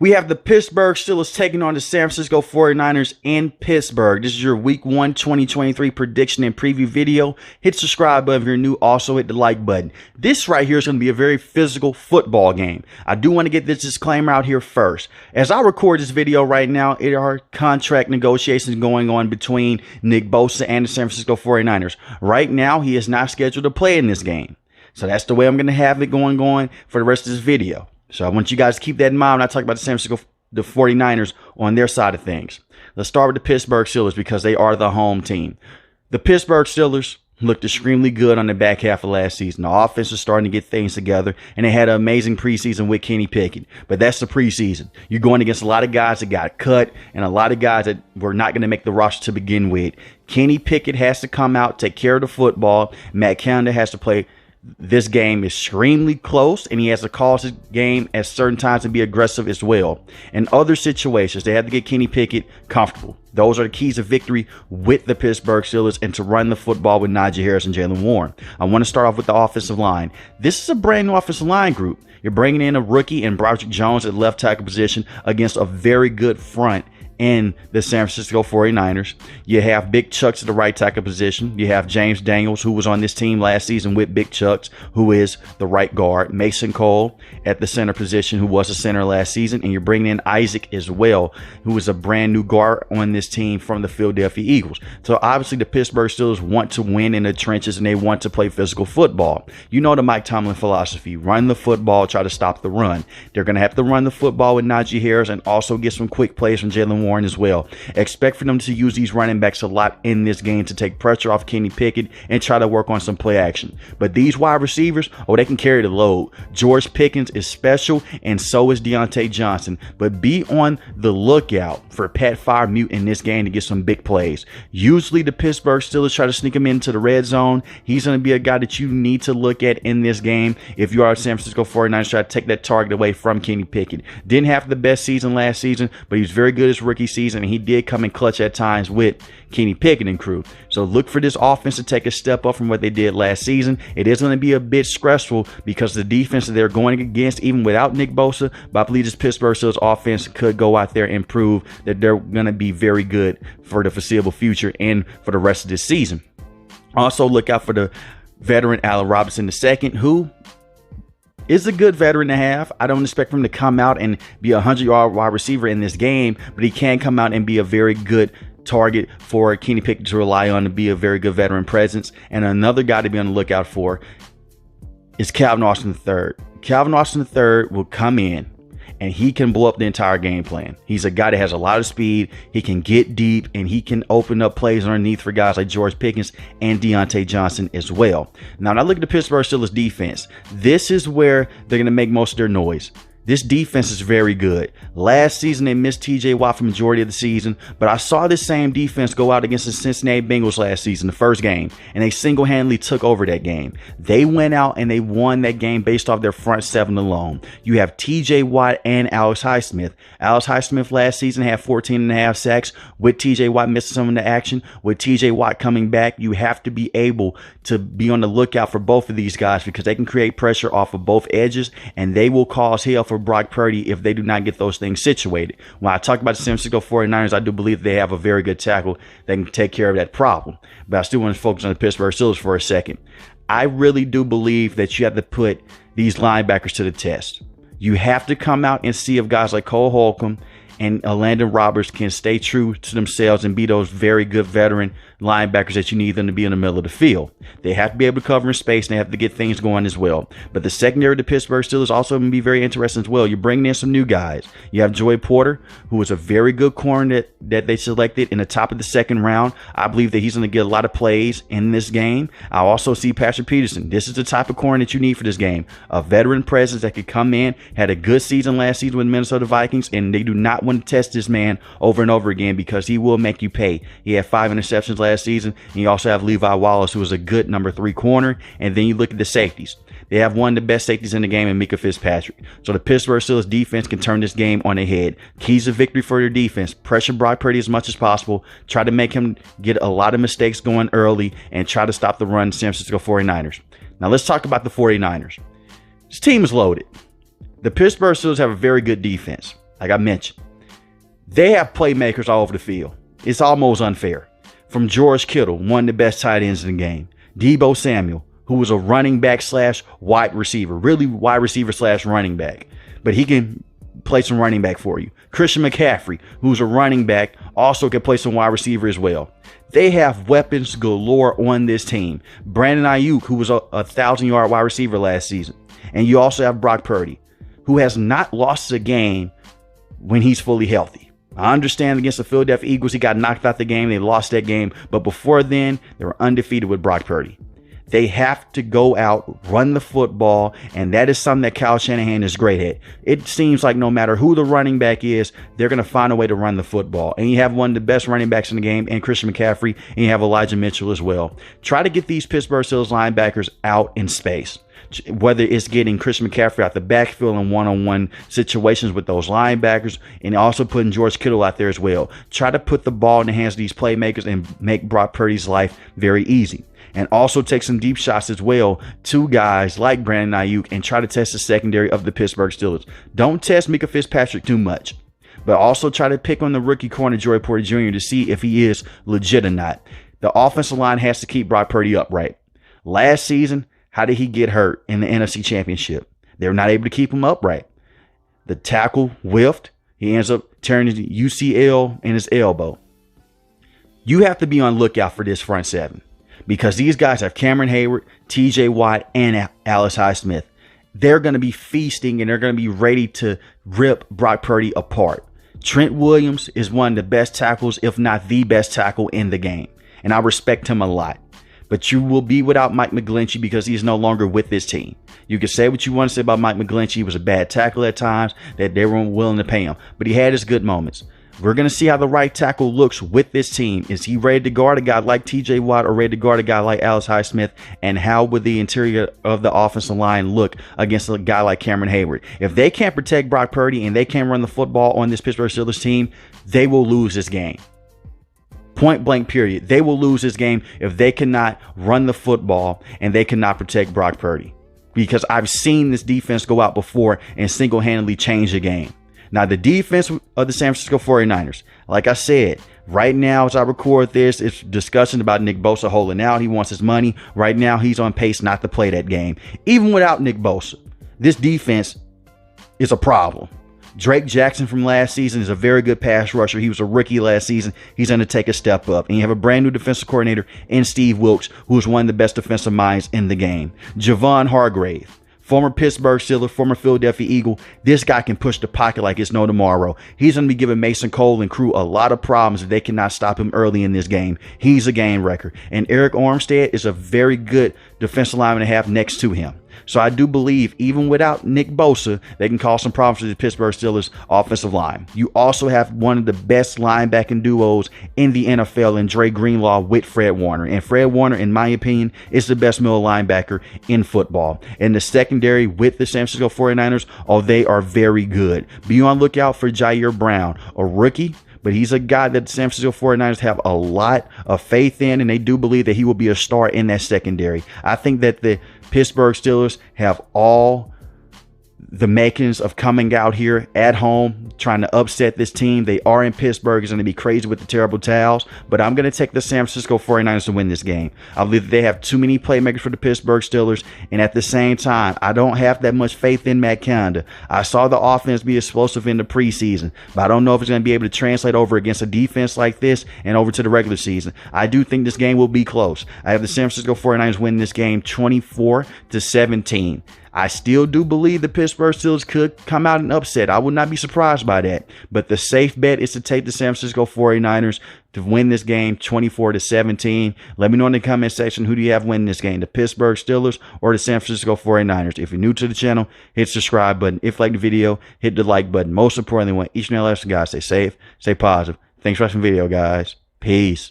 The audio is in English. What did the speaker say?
We have the Pittsburgh Steelers taking on the San Francisco 49ers in Pittsburgh. This is your Week 1 2023 prediction and preview video. Hit the subscribe button if you're new. Also hit the like button. This right here is going to be a very physical football game. I do want to get this disclaimer out here first. As I record this video right now, there are contract negotiations going on between Nick Bosa and the San Francisco 49ers. Right now, he is not scheduled to play in this game. So that's the way I'm going to have it going for the rest of this video. So I want you guys to keep that in mind when I talk about the San Francisco 49ers on their side of things. Let's start with the Pittsburgh Steelers because they are the home team. The Pittsburgh Steelers looked extremely good on the back half of last season. The offense was starting to get things together, and they had an amazing preseason with Kenny Pickett. But that's the preseason. You're going against a lot of guys that got cut and a lot of guys that were not going to make the roster to begin with. Kenny Pickett has to come out, take care of the football. Matt Canada has to play this game extremely close, and he has to cause his game at certain times and be aggressive as well. In other situations, they have to get Kenny Pickett comfortable. Those are the keys of victory with the Pittsburgh Steelers, and to run the football with Najee Harris and Jalen Warren. I want to start off with the offensive line. This is a brand new offensive line group. You're bringing in a rookie and Broderick Jones at left tackle position against a very good front in the San Francisco 49ers. You have Big Chucks at the right tackle position. You have James Daniels, who was on this team last season with Big Chucks, who is the right guard. Mason Cole at the center position, who was a center last season. And you're bringing in Isaac as well, who is a brand new guard on this team from the Philadelphia Eagles. So obviously the Pittsburgh Steelers want to win in the trenches, and they want to play physical football. You know the Mike Tomlin philosophy: run the football, try to stop the run. They're going to have to run the football with Najee Harris and also get some quick plays from Jalen Warren as well. Expect for them to use these running backs a lot in this game to take pressure off Kenny Pickett and try to work on some play action. But these wide receivers, they can carry the load. George Pickens is special, and so is Deontay Johnson. But be on the lookout for Pat Freiermuth in this game to get some big plays. Usually the Pittsburgh Steelers try to sneak him into the red zone. He's going to be a guy that you need to look at in this game if you are a San Francisco 49ers try to take that target away from Kenny Pickett. Didn't have the best season last season, but he was very good his rookie season, and he did come in clutch at times with Kenny Pickett and crew. So look for this offense to take a step up from what they did last season. It is going to be a bit stressful because the defense that they're going against, even without Nick Bosa, but I believe this Pittsburgh Steelers offense could go out there and prove that they're going to be very good for the foreseeable future and for the rest of this season. Also look out for the veteran Allen Robinson II, who is a good veteran to have. I don't expect him to come out and be a 100-yard wide receiver in this game, but he can come out and be a very good target for Kenny Pickett to rely on to be a very good veteran presence. And another guy to be on the lookout for is Calvin Austin III. Calvin Austin III will come in and he can blow up the entire game plan. He's a guy that has a lot of speed. He can get deep, and he can open up plays underneath for guys like George Pickens and Deontay Johnson as well. Now, when I look at the Pittsburgh Steelers defense, this is where they're going to make most of their noise. This defense is very good. Last season, they missed TJ Watt for the majority of the season, but I saw this same defense go out against the Cincinnati Bengals last season, the first game, and they single-handedly took over that game. They went out and they won that game based off their front seven alone. You have TJ Watt and Alex Highsmith. Alex Highsmith last season had 14.5 sacks with TJ Watt missing some of the action. With TJ Watt coming back, you have to be able to be on the lookout for both of these guys because they can create pressure off of both edges, and they will cause hell for Brock Purdy if they do not get those things situated. When I talk about the San Francisco 49ers, I do believe they have a very good tackle that can take care of that problem. But I still want to focus on the Pittsburgh Steelers for a second. I really do believe that you have to put these linebackers to the test. You have to come out and see if guys like Cole Holcomb and Landon Roberts can stay true to themselves and be those very good veteran linebackers that you need them to be in the middle of the field. They have to be able to cover in space, and they have to get things going as well. But the secondary of the Pittsburgh Steelers also going to be very interesting as well. You're bringing in some new guys. You have Joey Porter, who is a very good corner that they selected in the top of the second round. I believe that he's going to get a lot of plays in this game. I also see Patrick Peterson. This is the type of corner that you need for this game. A veteran presence that could come in, had a good season last season with Minnesota Vikings, and they do not want to test this man over and over again because he will make you pay. He had 5 interceptions last season, and you also have Levi Wallace, who is a good number 3 corner. And then you look at the safeties. They have one of the best safeties in the game in Micah Fitzpatrick. So the Pittsburgh Steelers defense can turn this game on their head. Keys of victory for their defense: pressure Brock Purdy as much as possible. Try to make him get a lot of mistakes going early and try to stop the run San Francisco 49ers. Now let's talk about the 49ers. This team is loaded. The Pittsburgh Steelers have a very good defense. like I mentioned. They have playmakers all over the field. It's almost unfair. From George Kittle, one of the best tight ends in the game. Deebo Samuel, who was a running back slash wide receiver, really wide receiver slash running back. But he can play some running back for you. Christian McCaffrey, who's a running back, also can play some wide receiver as well. They have weapons galore on this team. Brandon Ayuk, who was a 1,000-yard wide receiver last season. And you also have Brock Purdy, who has not lost a game when he's fully healthy. I understand against the Philadelphia Eagles, he got knocked out the game. They lost that game. But before then, they were undefeated with Brock Purdy. They have to go out, run the football, and that is something that Kyle Shanahan is great at. It seems like no matter who the running back is, they're going to find a way to run the football. And you have one of the best running backs in the game, and Christian McCaffrey, and you have Elijah Mitchell as well. Try to get these Pittsburgh Steelers linebackers out in space. Whether it's getting Christian McCaffrey out the backfield in one-on-one situations with those linebackers, and also putting George Kittle out there as well. Try to put the ball in the hands of these playmakers and make Brock Purdy's life very easy. And also take some deep shots as well to guys like Brandon Ayuk and try to test the secondary of the Pittsburgh Steelers. Don't test Micah Fitzpatrick too much, but also try to pick on the rookie corner Joey Porter Jr. to see if he is legit or not. The offensive line has to keep Brock Purdy upright. Last season, how did he get hurt in the NFC Championship? They were not able to keep him upright. The tackle whiffed. He ends up tearing his UCL in his elbow. You have to be on lookout for this front seven, because these guys have Cameron Hayward, TJ Watt, and Alex Highsmith. They're going to be feasting, and they're going to be ready to rip Brock Purdy apart. Trent Williams is one of the best tackles, if not the best tackle in the game. And I respect him a lot. But you will be without Mike McGlinchey because he's no longer with this team. You can say what you want to say about Mike McGlinchey. He was a bad tackle at times, that they weren't willing to pay him. But he had his good moments. We're going to see how the right tackle looks with this team. Is he ready to guard a guy like TJ Watt or ready to guard a guy like Alex Highsmith? And how would the interior of the offensive line look against a guy like Cameron Hayward? If they can't protect Brock Purdy and they can't run the football on this Pittsburgh Steelers team, they will lose this game. Point blank period. They will lose this game if they cannot run the football and they cannot protect Brock Purdy. Because I've seen this defense go out before and single-handedly change the game. Now, the defense of the San Francisco 49ers, like I said, right now as I record this, it's discussion about Nick Bosa holding out. He wants his money. Right now, he's on pace not to play that game. Even without Nick Bosa, this defense is a problem. Drake Jackson from last season is a very good pass rusher. He was a rookie last season. He's going to take a step up. And you have a brand new defensive coordinator in Steve Wilks, who is one of the best defensive minds in the game. Javon Hargrave, former Pittsburgh Steeler, former Philadelphia Eagle. This guy can push the pocket like it's no tomorrow. He's going to be giving Mason Cole and crew a lot of problems if they cannot stop him early in this game. He's a game wrecker. And Eric Armstead is a very good defensive lineman to have next to him. So I do believe even without Nick Bosa, they can cause some problems to the Pittsburgh Steelers offensive line. You also have one of the best linebacking duos in the NFL in Dre Greenlaw with Fred Warner. And Fred Warner, in my opinion, is the best middle linebacker in football. And the secondary with the San Francisco 49ers, oh, they are very good. Be on lookout for Jair Brown, a rookie. But he's a guy that the San Francisco 49ers have a lot of faith in, and they do believe that he will be a star in that secondary. I think that the Pittsburgh Steelers have all the makings of coming out here at home, trying to upset this team. They are in Pittsburgh. It's going to be crazy with the terrible towels, but I'm going to take the San Francisco 49ers to win this game. I believe that they have too many playmakers for the Pittsburgh Steelers, and at the same time, I don't have that much faith in Matt Canada. I saw the offense be explosive in the preseason, but I don't know if it's going to be able to translate over against a defense like this and over to the regular season. I do think this game will be close. I have the San Francisco 49ers winning this game 24-17. I still do believe the Pittsburgh Steelers could come out and upset. I would not be surprised by that. But the safe bet is to take the San Francisco 49ers to win this game 24-17. Let me know in the comment section, who do you have winning this game, the Pittsburgh Steelers or the San Francisco 49ers? If you're new to the channel, hit the subscribe button. If you like the video, hit the like button. Most importantly, I want each and every last guy stay safe, stay positive. Thanks for watching the video, guys. Peace.